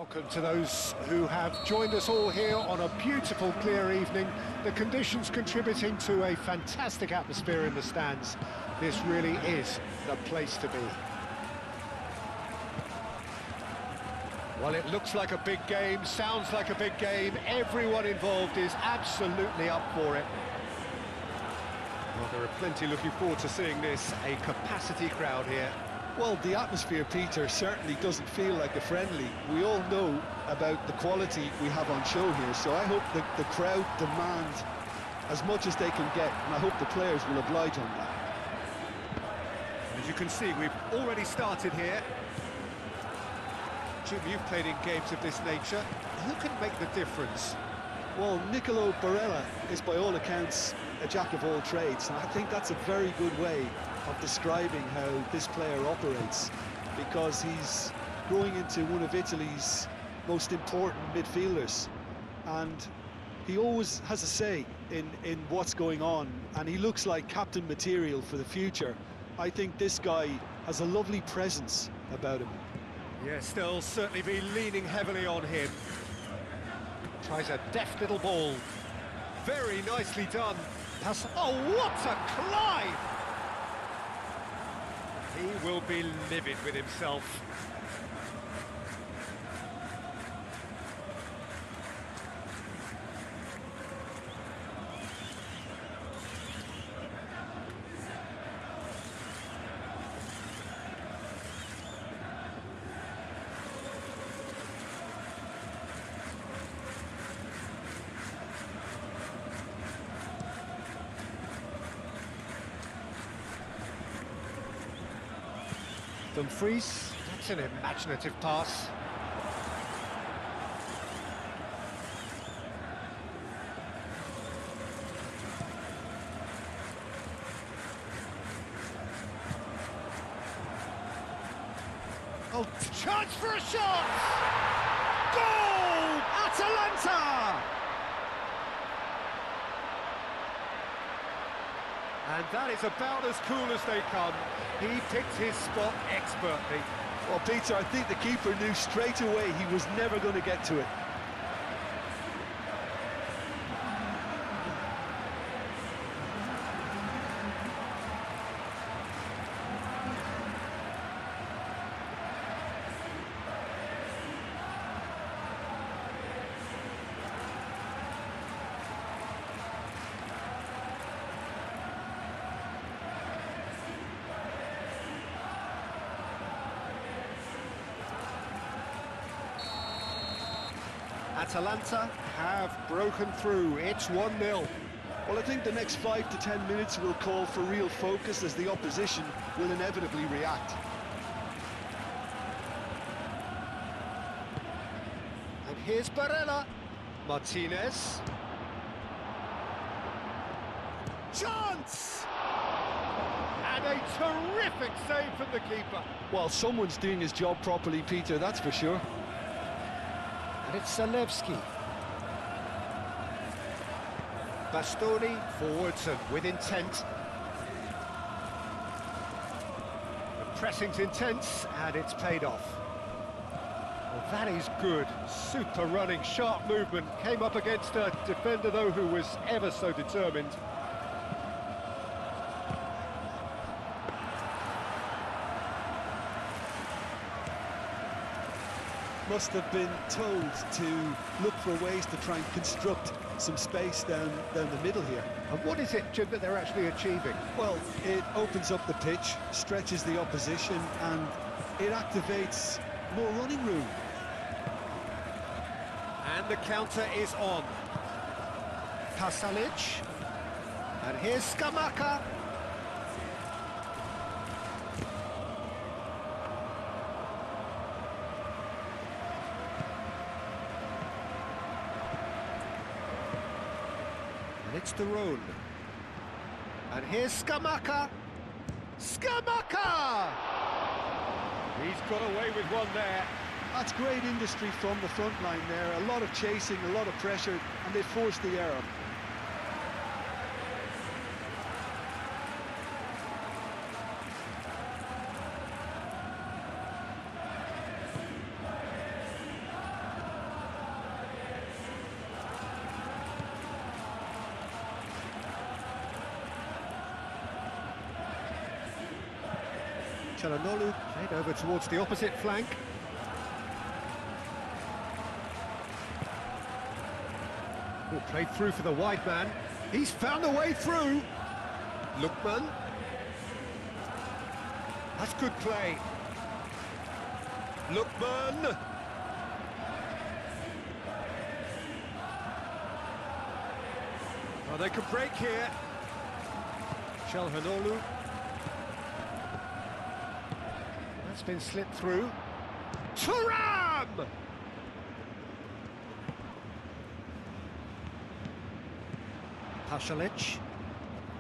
Welcome to those who have joined us all here on a beautiful, clear evening. The conditions contributing to a fantastic atmosphere in the stands. This really is the place to be. Well, it looks like a big game, sounds like a big game. Everyone involved is absolutely up for it. Well, there are plenty looking forward to seeing this. A capacity crowd here. Well, the atmosphere, Peter, certainly doesn't feel like a friendly. We all know about the quality we have on show here, so I hope that the crowd demand as much as they can get, and I hope the players will oblige on that. As you can see, we've already started here. Jim, you've played in games of this nature. Who can make the difference? Well, Nicolo Barella is by all accounts a jack of all trades, and I think that's a very good way of describing how this player operates, because he's growing into one of Italy's most important midfielders, and he always has a say in what's going on, and he looks like captain material for the future. I think this guy has a lovely presence about him. Yes, they'll certainly be leaning heavily on him. Tries a deft little ball. Very nicely done. Oh, what a climb! He will be livid with himself. Dumfries, that's an imaginative pass. Oh, chance for a shot! Goal! Atalanta! And that is about as cool as they come. He picked his spot expertly. Well, Peter, I think the keeper knew straight away he was never going to get to it. Atalanta have broken through. It's 1-0. Well, I think the next 5 to 10 minutes will call for real focus, as the opposition will inevitably react. And here's Barella. Martinez. Chance! And a terrific save from the keeper. Well, someone's doing his job properly, Peter, that's for sure. And it's Zalewski. Bastoni forwards and with intent. The pressing's intense and it's paid off. Well, that is good. Super running, sharp movement. Came up against a defender, though, who was ever so determined. Must have been told to look for ways to try and construct some space down the middle here. And what is it, Jim, that they're actually achieving? Well, it opens up the pitch, stretches the opposition, and it activates more running room. And the counter is on. Pasalic. And here's Scamacca. And it's the Rhone. And here's Scamacca. Scamacca! He's got away with one there. That's great industry from the front line there. A lot of chasing, a lot of pressure, and they forced the error. Çalhanoğlu played over towards the opposite flank. Oh, played through for the wide man. He's found a way through. Lookman. That's good play. Lookman. Oh, they could break here. Çalhanoğlu. That's been slipped through. Thuram! Pasalic.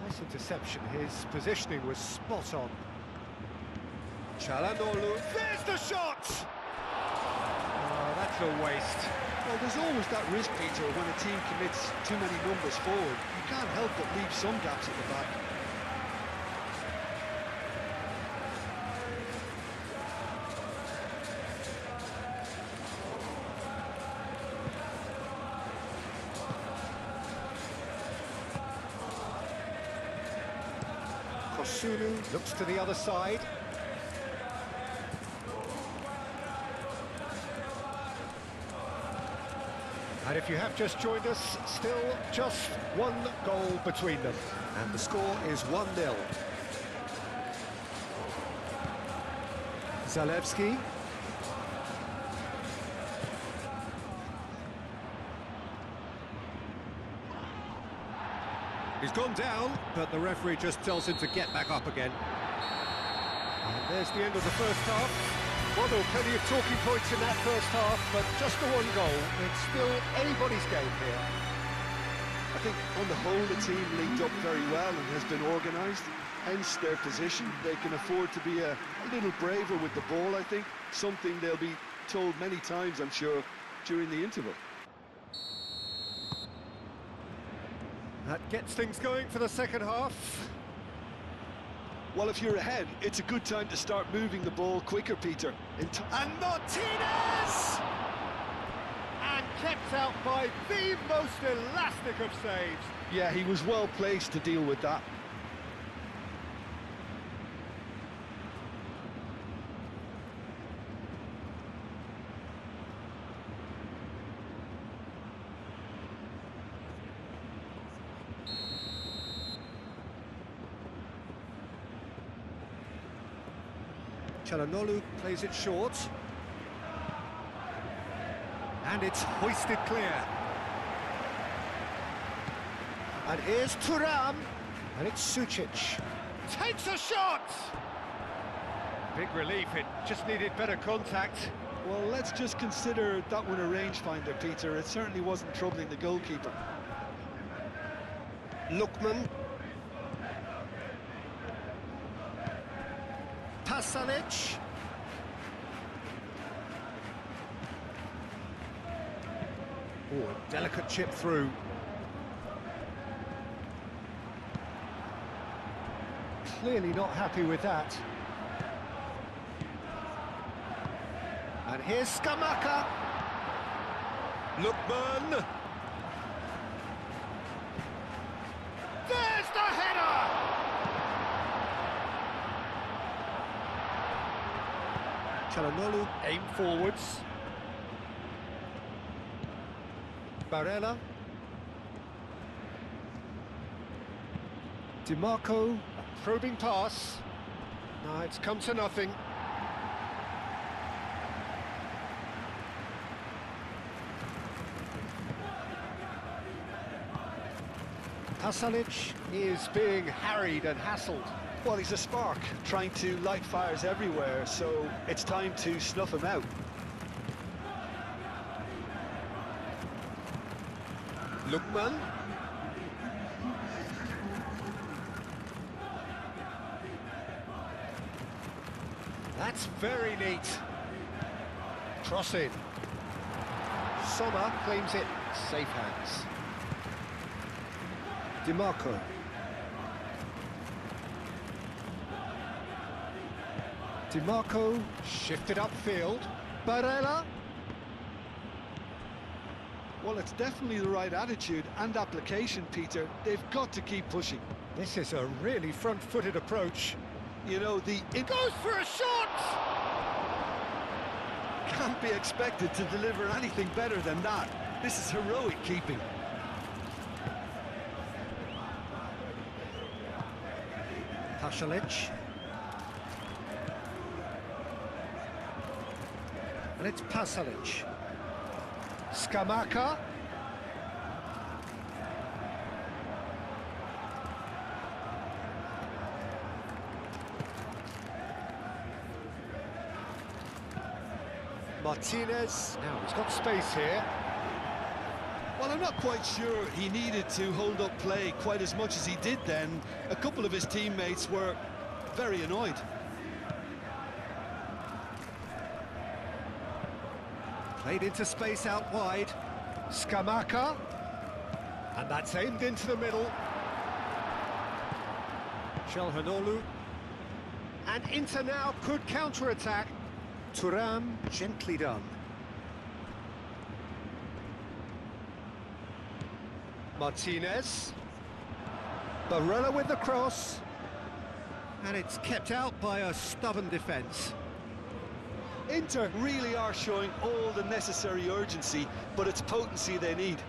Nice interception. His positioning was spot on. Çalhanoğlu. There's the shot! Oh, that's a waste. Well, there's always that risk, Peter, when a team commits too many numbers forward. You can't help but leave some gaps at the back. Kosunu looks to the other side. And if you have just joined us, still just one goal between them. And the score is 1-0. Zalewski. He's gone down, but the referee just tells him to get back up again. And there's the end of the first half. Well, there were plenty of talking points in that first half, but just the one goal. It's still anybody's game here. I think on the whole the team linked up very well and has been organised, hence their position. They can afford to be a little braver with the ball, I think. Something they'll be told many times, I'm sure, during the interval. That gets things going for the second half. Well, if you're ahead, it's a good time to start moving the ball quicker, Peter. And Martinez! And kept out by the most elastic of saves. Yeah, he was well placed to deal with that. Çalhanoğlu plays it short. And it's hoisted clear. And here's Thuram. And it's Sucic. Takes a shot! Big relief, it just needed better contact. Well, let's just consider that one a rangefinder, Peter. It certainly wasn't troubling the goalkeeper. Lookman. Pasalic. Oh, a delicate chip through. Clearly not happy with that. And here's Skamaka. Lookman. There's the header! Çalhanoğlu aim forwards. Barella. DiMarco, a probing pass. No, it's come to nothing. Pasalic is being harried and hassled. Well, he's a spark, trying to light fires everywhere, so it's time to snuff him out. Lookman. That's very neat. Cross in. Sommer claims it. Safe hands. DiMarco. DiMarco shifted upfield. Barella. Well, it's definitely the right attitude and application, Peter. They've got to keep pushing. This is a really front-footed approach. You know, Goes for a shot! can't be expected to deliver anything better than that. This is heroic keeping. Pasalic. And it's Pasalic. Scamacca. Martinez. Now he's got space here. Well, I'm not quite sure he needed to hold up play quite as much as he did then. A couple of his teammates were very annoyed. Played into space out wide. Scamacca. And that's aimed into the middle. Çalhanoğlu. And Inter now could counter-attack. Thuram, gently done. Martinez. Barella with the cross. And it's kept out by a stubborn defence. Inter really are showing all the necessary urgency, but it's potency they need.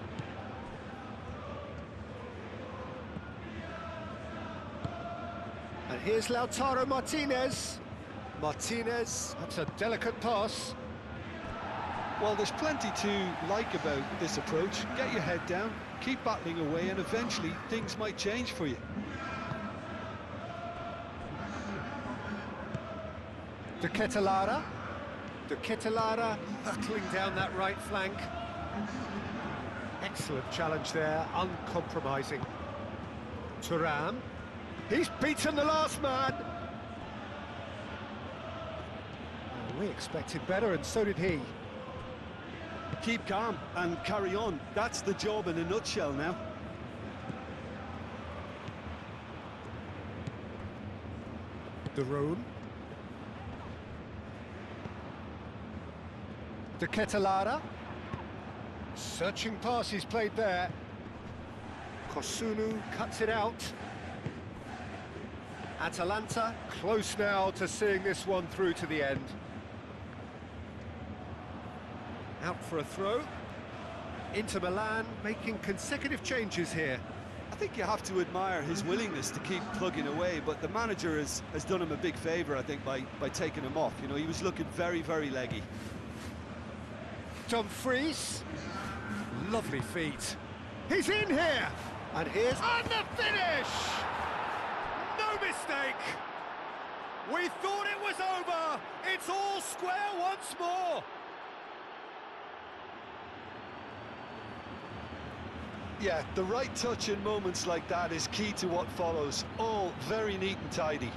And here's Lautaro Martinez. Martinez, that's a delicate pass. Well, there's plenty to like about this approach. Get your head down, keep battling away, and eventually things might change for you. De Ketelaere. De Ketelaere hurtling down that right flank. Excellent challenge there, uncompromising. Thuram. He's beaten the last man. Oh, we expected better, and so did he. Keep calm and carry on. That's the job in a nutshell now. De Roon. De Ketelaere. Searching pass he's played there. Kosunu cuts it out. Atalanta close now to seeing this one through to the end. Out for a throw. Inter Milan making consecutive changes here. I think you have to admire his willingness to keep plugging away, but the manager has done him a big favour, I think, by taking him off. You know, he was looking very, very leggy. Dumfries. Lovely feet. He's in here! And here's... And the finish! No mistake! We thought it was over! It's all square once more! Yeah, the right touch in moments like that is key to what follows. All very neat and tidy.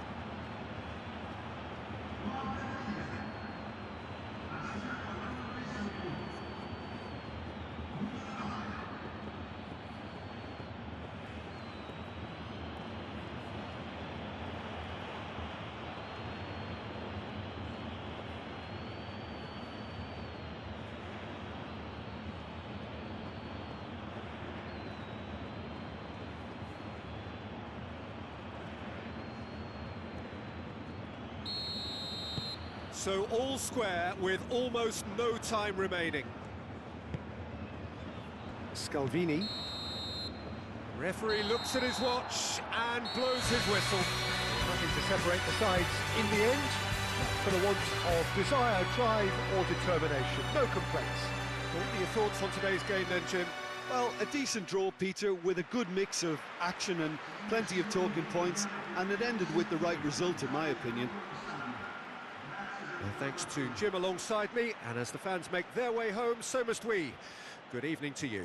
So all square with almost no time remaining. Scalvini. Referee looks at his watch and blows his whistle. Nothing to separate the sides in the end, for the want of desire, drive or determination. No complaints. What are your thoughts on today's game then, Jim? Well, a decent draw, Peter, with a good mix of action and plenty of talking points, and it ended with the right result, in my opinion. Well, thanks to Jim alongside me, and as the fans make their way home, so must we. Good evening to you.